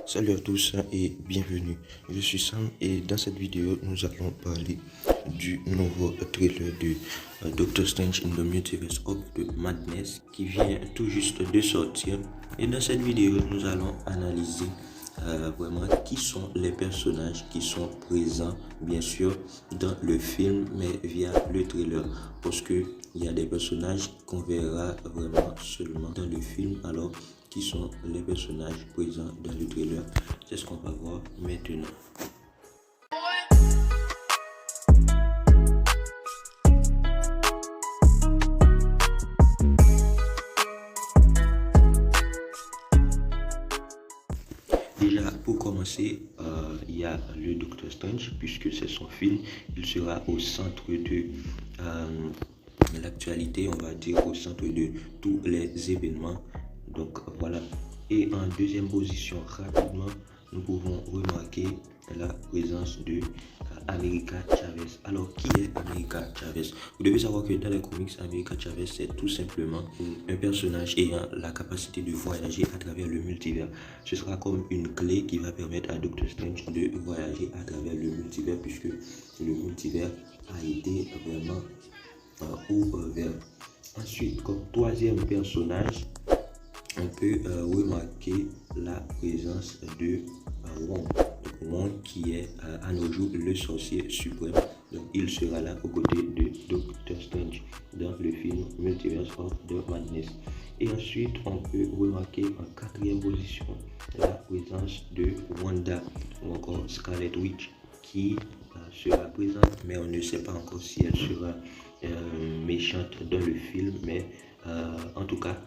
Salut à tous et bienvenue. Je suis Sam et dans cette vidéo, nous allons parler du nouveau trailer de Doctor Strange in the Multiverse of the Madness qui vient tout juste de sortir. Et dans cette vidéo, nous allons analyser vraiment qui sont les personnages qui sont présents, bien sûr, dans le film, mais via le trailer. Parce que il y a des personnages qu'on verra vraiment seulement dans le film, alors qui sont les personnages présents dans le trailer. C'est ce qu'on va voir maintenant. Déjà, pour commencer, il y a le Doctor Strange, puisque c'est son film. Il sera au centre de l'actualité, on va dire, au centre de tous les événements. Donc voilà. Et en deuxième position, rapidement, nous pouvons remarquer la présence de America Chavez. Alors, qui est America Chavez? Vous devez savoir que dans les comics, America Chavez, c'est tout simplement un personnage ayant la capacité de voyager à travers le multivers. Ce sera comme une clé qui va permettre à Doctor Strange de voyager à travers le multivers, puisque le multivers a été vraiment ouvert. Ensuite, comme troisième personnage, on peut remarquer la présence de Wong. Wong qui est à nos jours le sorcier suprême. Donc il sera là aux côtés de Doctor Strange dans le film Multiverse of the Madness. Et ensuite on peut remarquer en quatrième position la présence de Wanda ou encore Scarlet Witch qui sera présente, mais on ne sait pas encore si elle sera méchante dans le film, mais en tout cas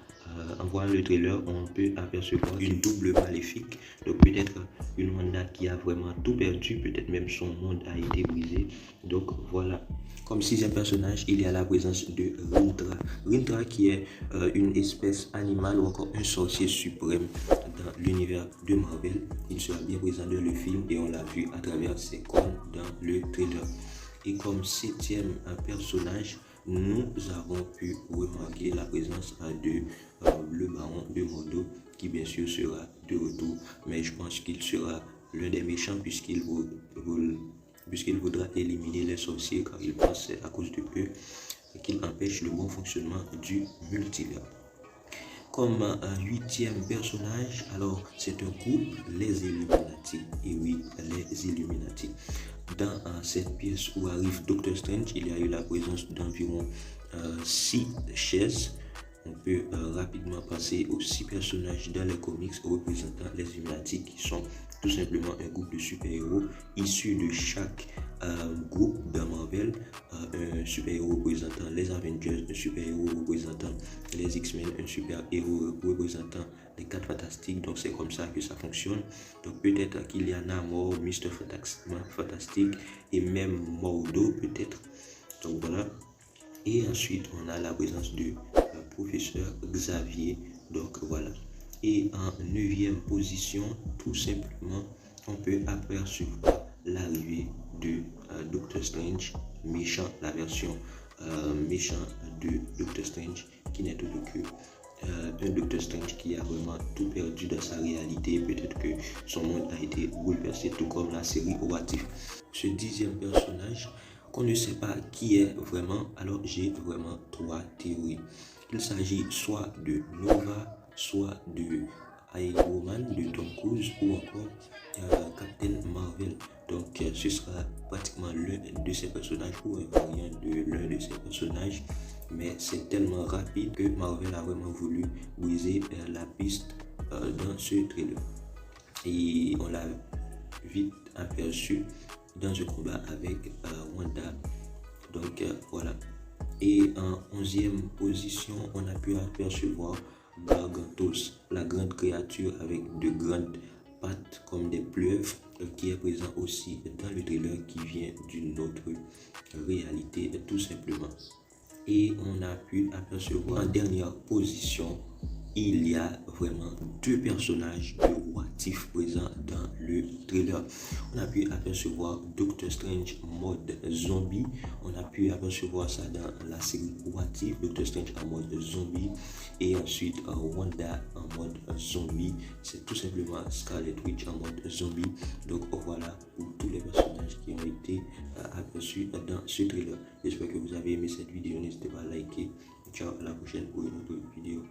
en voyant le trailer, on peut apercevoir une double maléfique. Donc peut-être une Wanda qui a vraiment tout perdu, peut-être même son monde a été brisé. Donc voilà. Comme sixième personnage, il y a la présence de Rintra. Rintra qui est une espèce animale ou encore un sorcier suprême dans l'univers de Marvel. Il sera bien présent dans le film et on l'a vu à travers ses cornes dans le trailer. Et comme septième personnage, nous avons pu remarquer la présence de le baron de Mordo qui bien sûr sera de retour, mais je pense qu'il sera l'un des méchants puisqu'il voudra éliminer les sorciers, car il pense c'est à cause de eux qu'il empêche le bon fonctionnement du multivers. Comme huitième personnage, alors c'est un groupe, les Illuminati. Et oui, les Illuminati. Dans cette pièce où arrive Doctor Strange, il y a eu la présence d'environ 6 chaises. On peut rapidement passer aux 6 personnages dans les comics représentant les Illuminati, qui sont tout simplement un groupe de super-héros issus de chaque groupe dans Marvel. Un super-héros représentant les Avengers, un super-héros représentant les X-Men, un super-héros représentant les 4 Fantastiques. Donc c'est comme ça que ça fonctionne. Donc peut-être qu'il y en a Namor, Mr. Fantastique et même Mordo peut-être. Donc voilà. Et ensuite on a la présence du professeur Xavier. Donc voilà. Et en 9e position, tout simplement, on peut apercevoir l'arrivée de Doctor Strange, méchant, la version méchant de Doctor Strange, qui n'est autre que un Doctor Strange qui a vraiment tout perdu dans sa réalité. Peut-être que son monde a été bouleversé, tout comme la série What If. Ce 10e personnage, qu'on ne sait pas qui est vraiment, alors j'ai vraiment 3 théories. Il s'agit soit de Nova, soit de Iron Man, de Tom Cruise ou encore Captain Marvel. Donc ce sera pratiquement l'un de ces personnages ou un variant de l'un de ces personnages. Mais c'est tellement rapide que Marvel a vraiment voulu briser la piste dans ce trailer. Et on l'a vite aperçu dans ce combat avec Wanda. Donc voilà. Et en 11e position, on a pu apercevoir Gargantos, la grande créature avec de grandes pattes comme des pleuves, qui est présent aussi dans le trailer qui vient d'une autre réalité tout simplement. Et on a pu apercevoir en dernière position, il y a vraiment 2 personnages de What If présents dans le trailer. On a pu apercevoir Doctor Strange mode zombie. On a pu apercevoir ça dans la série What If, Doctor Strange en mode zombie. Et ensuite Wanda en en mode zombie. C'est tout simplement Scarlet Witch en mode zombie. Donc voilà pour tous les personnages qui ont été aperçus dans ce trailer. J'espère que vous avez aimé cette vidéo. N'hésitez pas à liker. Ciao, à la prochaine pour une autre vidéo.